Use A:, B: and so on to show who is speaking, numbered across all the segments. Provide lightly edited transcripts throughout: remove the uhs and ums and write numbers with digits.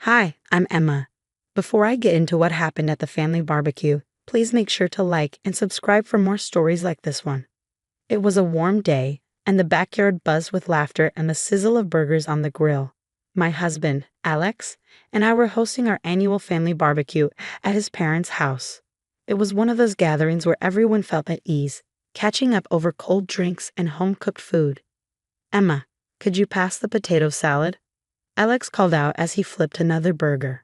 A: Hi, I'm Emma. Before I get into what happened at the family barbecue, please make sure to like and subscribe for more stories like this one. It was a warm day, and the backyard buzzed with laughter and the sizzle of burgers on the grill. My husband, Alex, and I were hosting our annual family barbecue at his parents' house. It was one of those gatherings where everyone felt at ease, catching up over cold drinks and home-cooked food. Emma, could you pass the potato salad? Alex called out as he flipped another burger.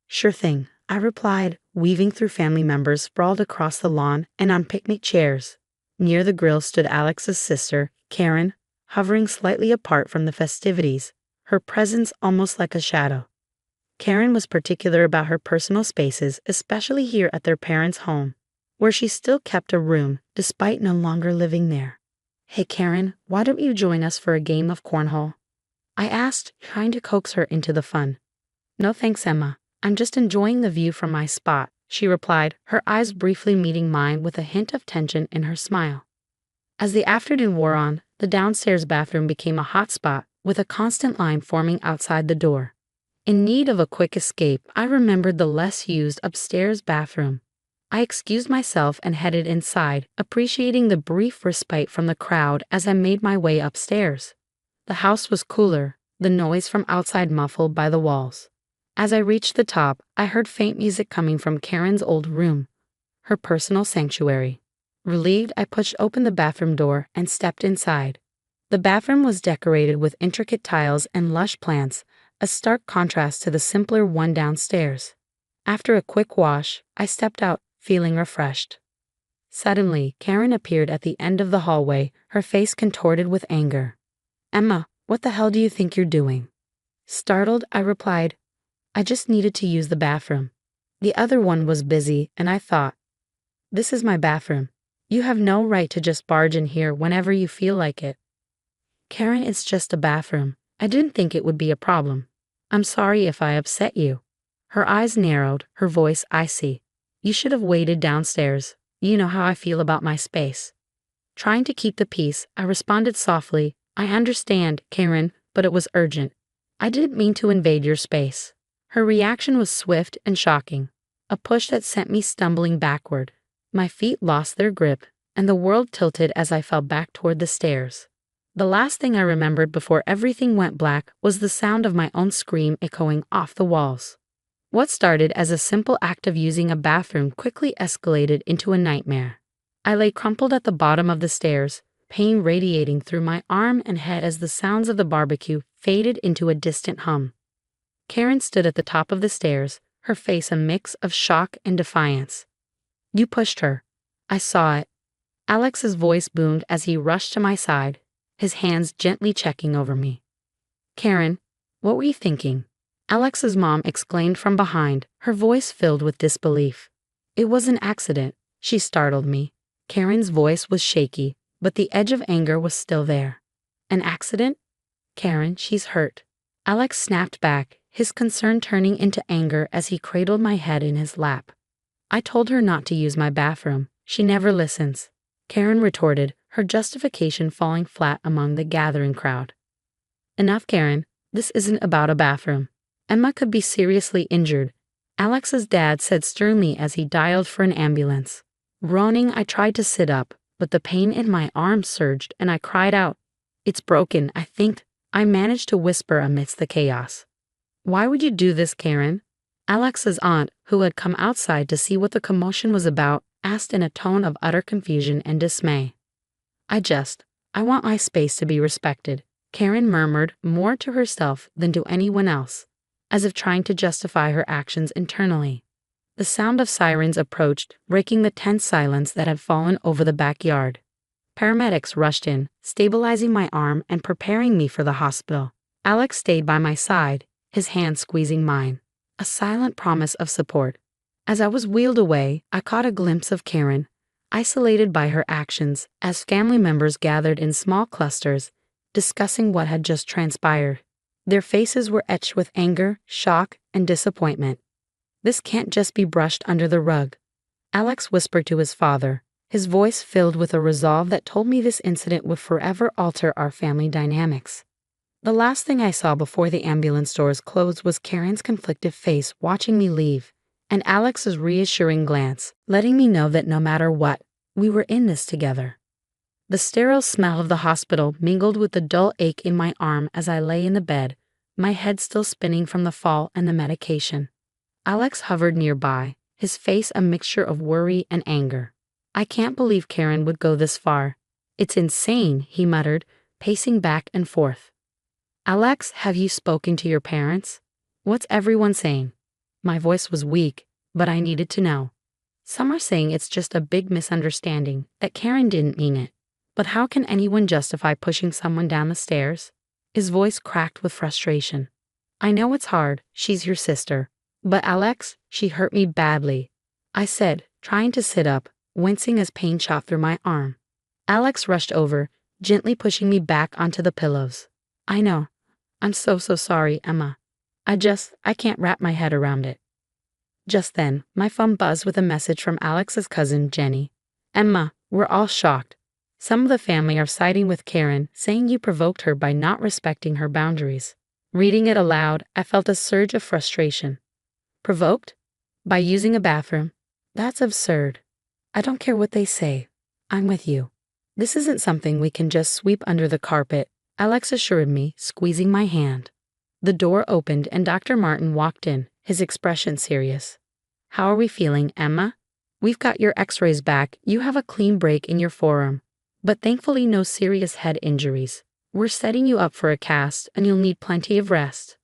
A: Sure thing, I replied, weaving through family members sprawled across the lawn and on picnic chairs. Near the grill stood Alex's sister, Karen, hovering slightly apart from the festivities, her presence almost like a shadow. Karen was particular about her personal spaces, especially here at their parents' home, where she still kept a room despite no longer living there. Hey Karen, why don't you join us for a game of cornhole? I asked, trying to coax her into the fun. No thanks, Emma. I'm just enjoying the view from my spot, she replied, her eyes briefly meeting mine with a hint of tension in her smile. As the afternoon wore on, the downstairs bathroom became a hot spot, with a constant line forming outside the door. In need of a quick escape, I remembered the less used upstairs bathroom. I excused myself and headed inside, appreciating the brief respite from the crowd as I made my way upstairs. The house was cooler, the noise from outside muffled by the walls. As I reached the top, I heard faint music coming from Karen's old room, her personal sanctuary. Relieved, I pushed open the bathroom door and stepped inside. The bathroom was decorated with intricate tiles and lush plants, a stark contrast to the simpler one downstairs. After a quick wash, I stepped out, feeling refreshed. Suddenly, Karen appeared at the end of the hallway, her face contorted with anger. Emma, what the hell do you think you're doing? Startled, I replied, I just needed to use the bathroom. The other one was busy, and I thought, this is my bathroom. You have no right to just barge in here whenever you feel like it. Karen, it's just a bathroom. I didn't think it would be a problem. I'm sorry if I upset you. Her eyes narrowed, her voice icy. You should have waited downstairs. You know how I feel about my space. Trying to keep the peace, I responded softly, I understand, Karen, but it was urgent. I didn't mean to invade your space. Her reaction was swift and shocking, a push that sent me stumbling backward. My feet lost their grip, and the world tilted as I fell back toward the stairs. The last thing I remembered before everything went black was the sound of my own scream echoing off the walls. What started as a simple act of using a bathroom quickly escalated into a nightmare. I lay crumpled at the bottom of the stairs, pain radiating through my arm and head as the sounds of the barbecue faded into a distant hum. Karen stood at the top of the stairs, her face a mix of shock and defiance. You pushed her. I saw it. Alex's voice boomed as he rushed to my side, his hands gently checking over me. Karen, what were you thinking? Alex's mom exclaimed from behind, her voice filled with disbelief. It was an accident, she startled me. Karen's voice was shaky, but the edge of anger was still there. An accident? Karen, she's hurt. Alex snapped back, his concern turning into anger as he cradled my head in his lap. I told her not to use my bathroom. She never listens. Karen retorted, her justification falling flat among the gathering crowd. Enough, Karen. This isn't about a bathroom. Emma could be seriously injured, Alex's dad said sternly as he dialed for an ambulance. Groaning, I tried to sit up, but the pain in my arm surged and I cried out. It's broken, I think. I managed to whisper amidst the chaos. Why would you do this, Karen? Alex's aunt, who had come outside to see what the commotion was about, asked in a tone of utter confusion and dismay. I want my space to be respected, Karen murmured more to herself than to anyone else, as if trying to justify her actions internally. The sound of sirens approached, breaking the tense silence that had fallen over the backyard. Paramedics rushed in, stabilizing my arm and preparing me for the hospital. Alex stayed by my side, his hand squeezing mine, a silent promise of support. As I was wheeled away, I caught a glimpse of Karen, isolated by her actions, as family members gathered in small clusters, discussing what had just transpired. Their faces were etched with anger, shock, and disappointment. This can't just be brushed under the rug, Alex whispered to his father, his voice filled with a resolve that told me this incident would forever alter our family dynamics. The last thing I saw before the ambulance doors closed was Karen's conflicted face watching me leave, and Alex's reassuring glance, letting me know that no matter what, we were in this together. The sterile smell of the hospital mingled with the dull ache in my arm as I lay in the bed, my head still spinning from the fall and the medication. Alex hovered nearby, his face a mixture of worry and anger. "I can't believe Karen would go this far. It's insane," he muttered, pacing back and forth. "Alex, have you spoken to your parents? What's everyone saying?" My voice was weak, but I needed to know. "Some are saying it's just a big misunderstanding, that Karen didn't mean it. But how can anyone justify pushing someone down the stairs?" His voice cracked with frustration. "I know it's hard, she's your sister. But Alex, she hurt me badly," I said, trying to sit up, wincing as pain shot through my arm. Alex rushed over, gently pushing me back onto the pillows. "I know. I'm so sorry, Emma. I can't wrap my head around it." Just then, my phone buzzed with a message from Alex's cousin, Jenny. "Emma, we're all shocked. Some of the family are siding with Karen, saying you provoked her by not respecting her boundaries." Reading it aloud, I felt a surge of frustration. Provoked? By using a bathroom? That's absurd. I don't care what they say. I'm with you. This isn't something we can just sweep under the carpet, Alex assured me, squeezing my hand. The door opened and Dr. Martin walked in, his expression serious. "How are we feeling, Emma? We've got your x-rays back. You have a clean break in your forearm, but thankfully no serious head injuries. We're setting you up for a cast and you'll need plenty of rest."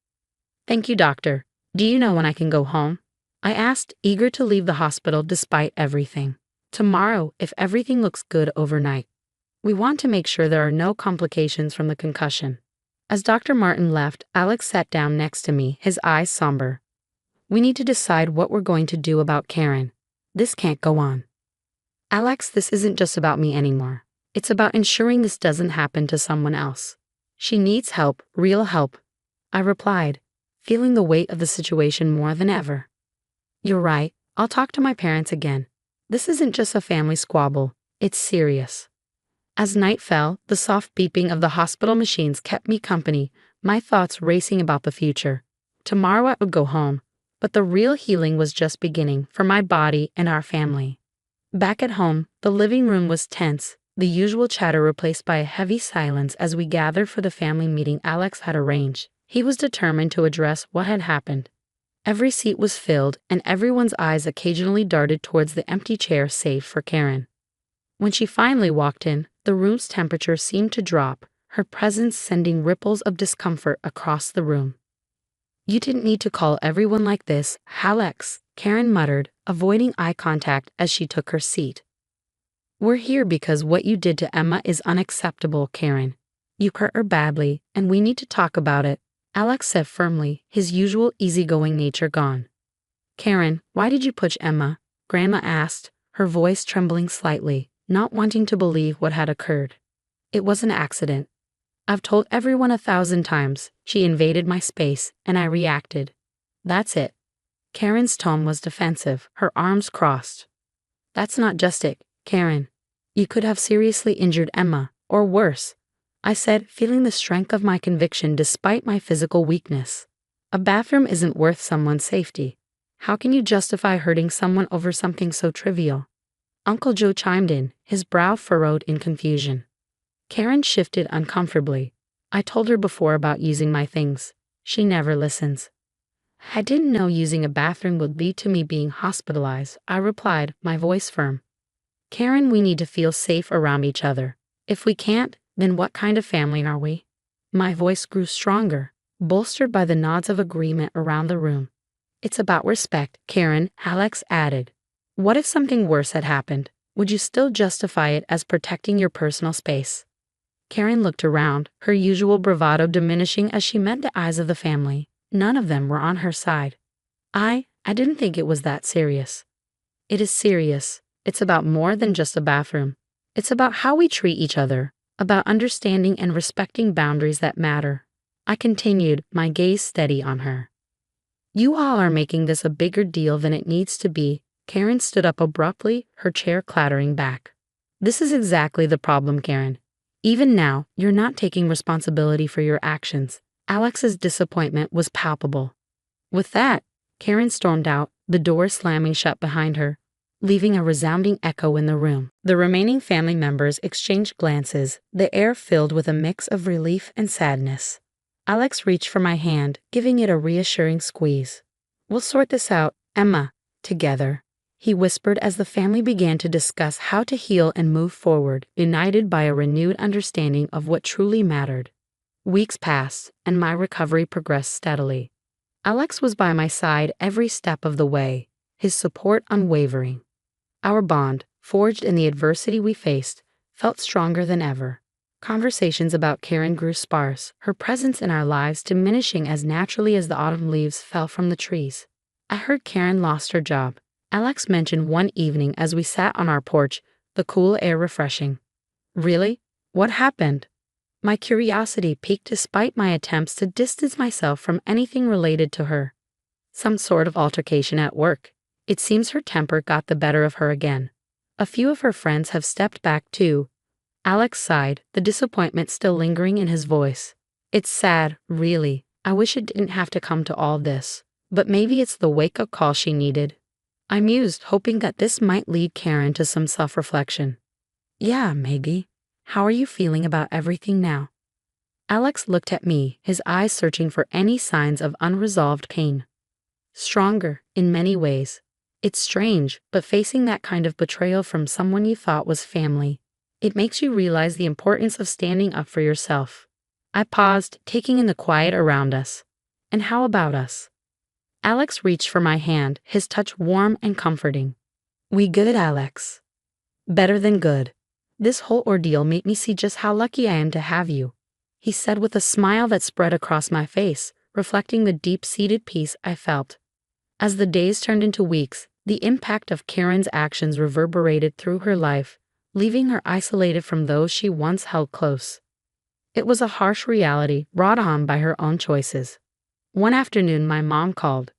A: "Thank you, doctor. Do you know when I can go home?" I asked, eager to leave the hospital despite everything. "Tomorrow, if everything looks good overnight. We want to make sure there are no complications from the concussion." As Dr. Martin left, Alex sat down next to me, his eyes somber. "We need to decide what we're going to do about Karen. This can't go on." "Alex, this isn't just about me anymore. It's about ensuring this doesn't happen to someone else. She needs help, real help," I replied, feeling the weight of the situation more than ever. "You're right. I'll talk to my parents again. This isn't just a family squabble. It's serious." As night fell, the soft beeping of the hospital machines kept me company, my thoughts racing about the future. Tomorrow I would go home, but the real healing was just beginning for my body and our family. Back at home, the living room was tense, the usual chatter replaced by a heavy silence as we gathered for the family meeting Alex had arranged. He was determined to address what had happened. Every seat was filled, and everyone's eyes occasionally darted towards the empty chair saved for Karen. When she finally walked in, the room's temperature seemed to drop, her presence sending ripples of discomfort across the room. "You didn't need to call everyone like this, Alex," Karen muttered, avoiding eye contact as she took her seat. "We're here because what you did to Emma is unacceptable, Karen. You hurt her badly, and we need to talk about it," Alex said firmly, his usual easygoing nature gone. "Karen, why did you push Emma?" Grandma asked, her voice trembling slightly, not wanting to believe what had occurred. "It was an accident. I've told everyone 1,000 times. She invaded my space, and I reacted. That's it." Karen's tone was defensive, her arms crossed. "That's not just it, Karen. You could have seriously injured Emma, or worse," I said, feeling the strength of my conviction despite my physical weakness. "A bathroom isn't worth someone's safety. How can you justify hurting someone over something so trivial?" Uncle Joe chimed in, his brow furrowed in confusion. Karen shifted uncomfortably. "I told her before about using my things. She never listens." "I didn't know using a bathroom would lead to me being hospitalized," I replied, my voice firm. "Karen, we need to feel safe around each other. If we can't, then what kind of family are we?" My voice grew stronger, bolstered by the nods of agreement around the room. "It's about respect, Karen," Alex added. "What if something worse had happened? Would you still justify it as protecting your personal space?" Karen looked around, her usual bravado diminishing as she met the eyes of the family. None of them were on her side. I didn't think it was that serious." "It is serious. It's about more than just a bathroom. It's about how we treat each other, about understanding and respecting boundaries that matter." I continued, my gaze steady on her. "You all are making this a bigger deal than it needs to be." Karen stood up abruptly, her chair clattering back. "This is exactly the problem, Karen. Even now, you're not taking responsibility for your actions. Alex's disappointment was palpable. With that, Karen stormed out, the door slamming shut behind her, leaving a resounding echo in the room. The remaining family members exchanged glances, the air filled with a mix of relief and sadness. Alex reached for my hand, giving it a reassuring squeeze. "We'll sort this out, Emma, together," he whispered as the family began to discuss how to heal and move forward, united by a renewed understanding of what truly mattered. Weeks passed, and my recovery progressed steadily. Alex was by my side every step of the way, his support unwavering. Our bond, forged in the adversity we faced, felt stronger than ever. Conversations about Karen grew sparse, her presence in our lives diminishing as naturally as the autumn leaves fell from the trees. I heard Karen lost her job, Alex mentioned one evening as we sat on our porch, the cool air refreshing. "Really? What happened?" My curiosity piqued despite my attempts to distance myself from anything related to her. "Some sort of altercation at work. It seems her temper got the better of her again. A few of her friends have stepped back too." Alex sighed, the disappointment still lingering in his voice. "It's sad, really. I wish it didn't have to come to all this. But maybe it's the wake-up call she needed." I mused, hoping that this might lead Karen to some self-reflection. "Yeah, Maggie. How are you feeling about everything now?" Alex looked at me, his eyes searching for any signs of unresolved pain. "Stronger, in many ways. It's strange, but facing that kind of betrayal from someone you thought was family, it makes you realize the importance of standing up for yourself." I paused, taking in the quiet around us. "And how about us?" Alex reached for my hand, his touch warm and comforting. "We good, Alex. Better than good. This whole ordeal made me see just how lucky I am to have you," he said with a smile that spread across my face, reflecting the deep-seated peace I felt. As the days turned into weeks, the impact of Karen's actions reverberated through her life, leaving her isolated from those she once held close. It was a harsh reality brought on by her own choices. One afternoon, my mom called.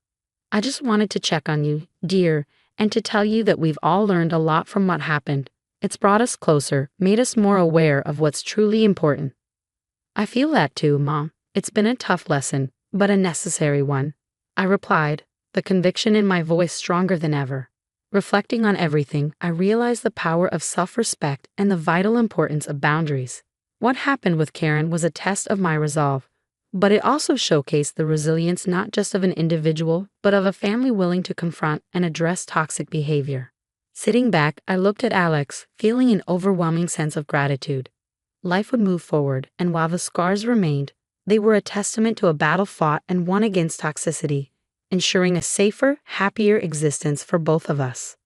A: "I just wanted to check on you, dear, and to tell you that we've all learned a lot from what happened. It's brought us closer, made us more aware of what's truly important." "I feel that too, Mom. It's been a tough lesson, but a necessary one," I replied, the conviction in my voice stronger than ever. Reflecting on everything, I realized the power of self-respect and the vital importance of boundaries. What happened with Karen was a test of my resolve, but it also showcased the resilience not just of an individual, but of a family willing to confront and address toxic behavior. Sitting back, I looked at Alex, feeling an overwhelming sense of gratitude. Life would move forward, and while the scars remained, they were a testament to a battle fought and won against toxicity, ensuring a safer, happier existence for both of us.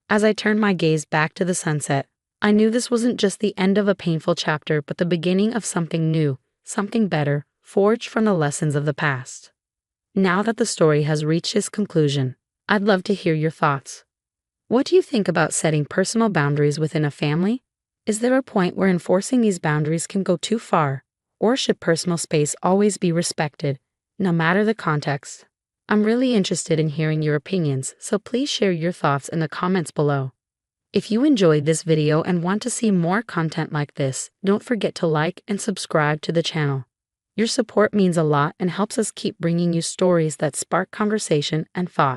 A: As I turned my gaze back to the sunset, I knew this wasn't just the end of a painful chapter, but the beginning of something new, something better, forged from the lessons of the past. Now that the story has reached its conclusion, I'd love to hear your thoughts. What do you think about setting personal boundaries within a family? Is there a point where enforcing these boundaries can go too far, or should personal space always be respected, no matter the context? I'm really interested in hearing your opinions, so please share your thoughts in the comments below. If you enjoyed this video and want to see more content like this, don't forget to like and subscribe to the channel. Your support means a lot and helps us keep bringing you stories that spark conversation and thought.